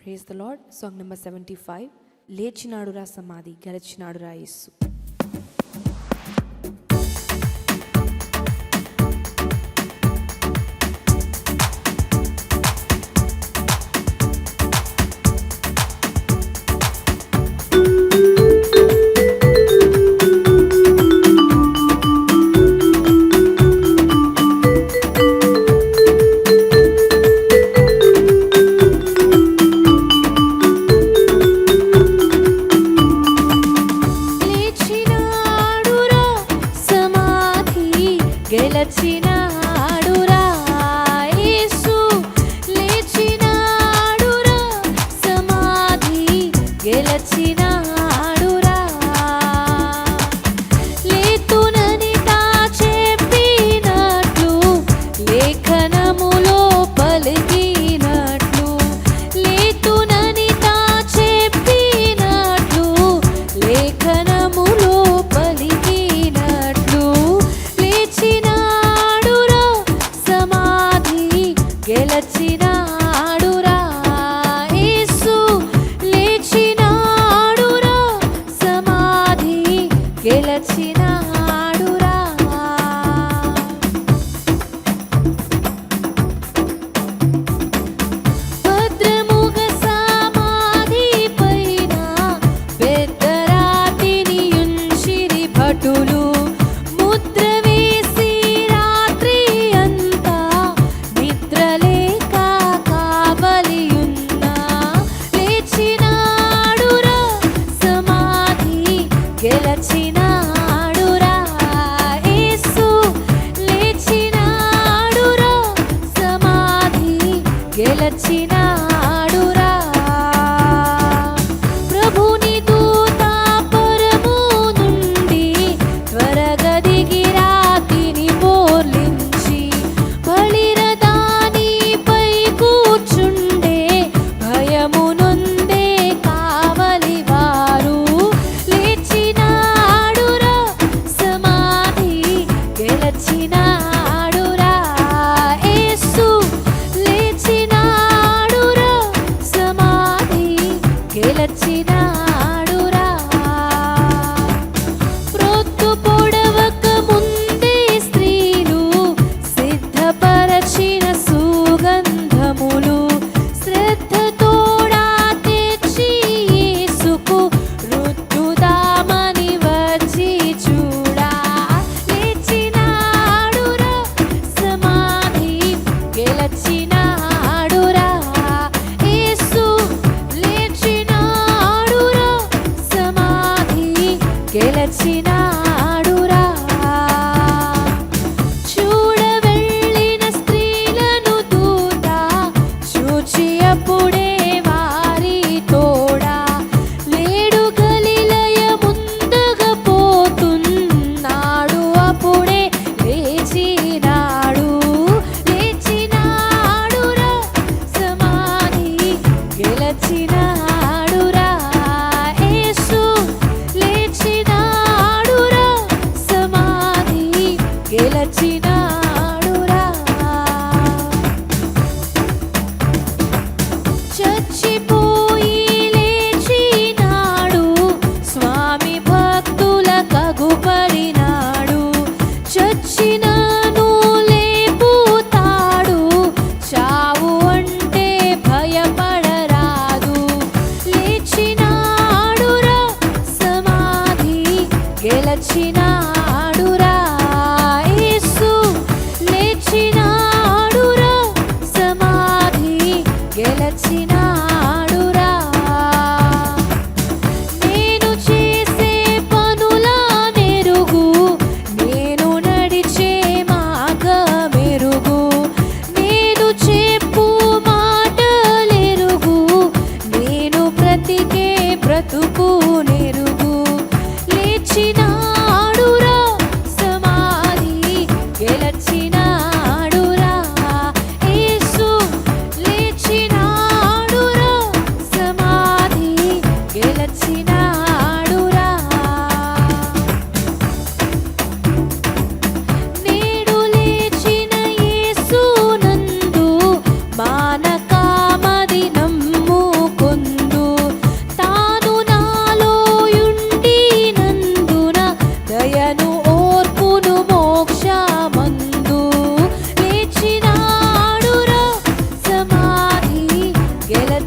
Praise the Lord. Song number 75. లేచినాడురా సమాధి గెలిచినాడురా యేసు. గెలచినాడురా యేసు లేచినాడురా సమాధి గెలచినాడురా లేతునని తా చెప్పినట్లు లేఖనములో పలికినట్లు లేతునని తా చెప్పినట్లు లేఖనములో పలికినట్లు గెలచినాడురా యేసు లేచినాడురా సమాధి గెలచినాడురా భద్రముగ సమాధి పైన పెద్ద రాతిని ఉంచిరి భటులు గెలచినాడురా యేసు లేచినాడురా సమాధి గెలచినాడురా ప్రభుని దూత పరము నుండి త్వరగా దిగి రాతిని బోర్లించి బలిరదానిపై కూర్చుండే భయము నొందే కావలివారు గెలచినాడురా యేసు లేచినాడురా సమాధి గెలచినాడురా ప్రొద్దు పొడవక ముందే స్త్రీలు సిద్ధపరచిన సుగంధములు శ్రద్ధతోడా తెచ్చి యేసుకు రుద్దుదామని వచ్చి చూడా గెలచినాడురా యేసు లేచినాడురా సమాధి గెలచినాడురా చూడ వెళ్ళిన స్త్రీలను దూత చూచి అప్పుడే వారి తోడా లేడు గలిలయ ముందుగా పోతున్నాడు అప్పుడే లేచినాడు గెలచినాడురా యేసు లేచినాడురా సమాధి గెలచినాడురా చచ్చిపోయి లేచినాడు స్వామి భక్తుల కగుపడినాడు చచ్చినను లేపుతాడు చావు అంటే భయపడ గెలచినాడురా యేసు లేచినాడురా సమాధి గెలచినాడురా నేను చేసే పనుల మెరుగు నేను నడిచే మార్గమెరుగు నేను చెప్పు మాటలెరుగు నేను బ్రతికే బ్రతుకు నెరుగు లేచినాడురా సమాధి గెలచినాడురా యేసు లేచినాడురా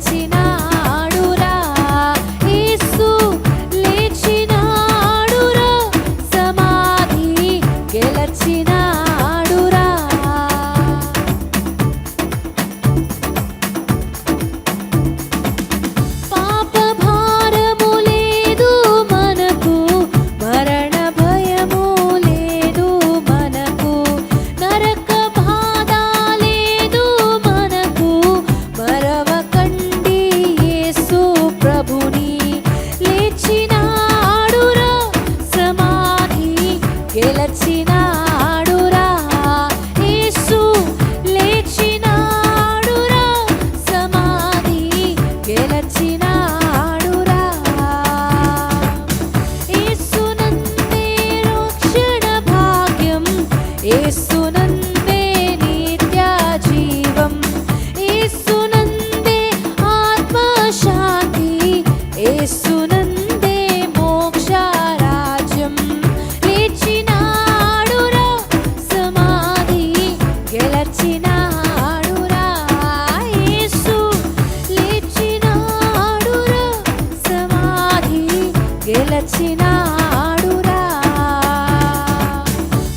గెలచినాడురా యేసు లేచినాడురా సమాధి గెలచినాడురా పాప భారము లేదు మనకు మరణ భయము లేదు మనకు నరక బాధ లేదు మనకు మరవకండి యేసు ప్రభుని లేచినాడురా సమాధి గెలచినాడురా యేసు లేచినాడురా సమాధి గెలచినాడురా యేసునందే రక్షణ భాగ్యం యేసునందే నిత్య జీవం యేసునందే ఆత్మశాంతి యేసునందే మోక్ష రాజ్యం లేచినాడురా సమాధి గెలచినాడురా యేసు లేచినాడురా సమాధి గెలచినాడురా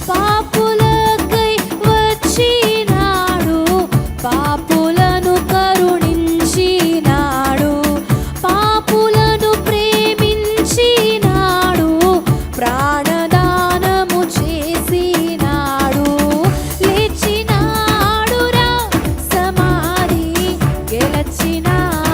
పాపులకై వచ్చినాడు పాపులను కరుణించినాడు పాపులను ప్రేమించినాడు ప్రాణదానము చేసినాడు లేచినాడురా సమాధి గెలచినాడురా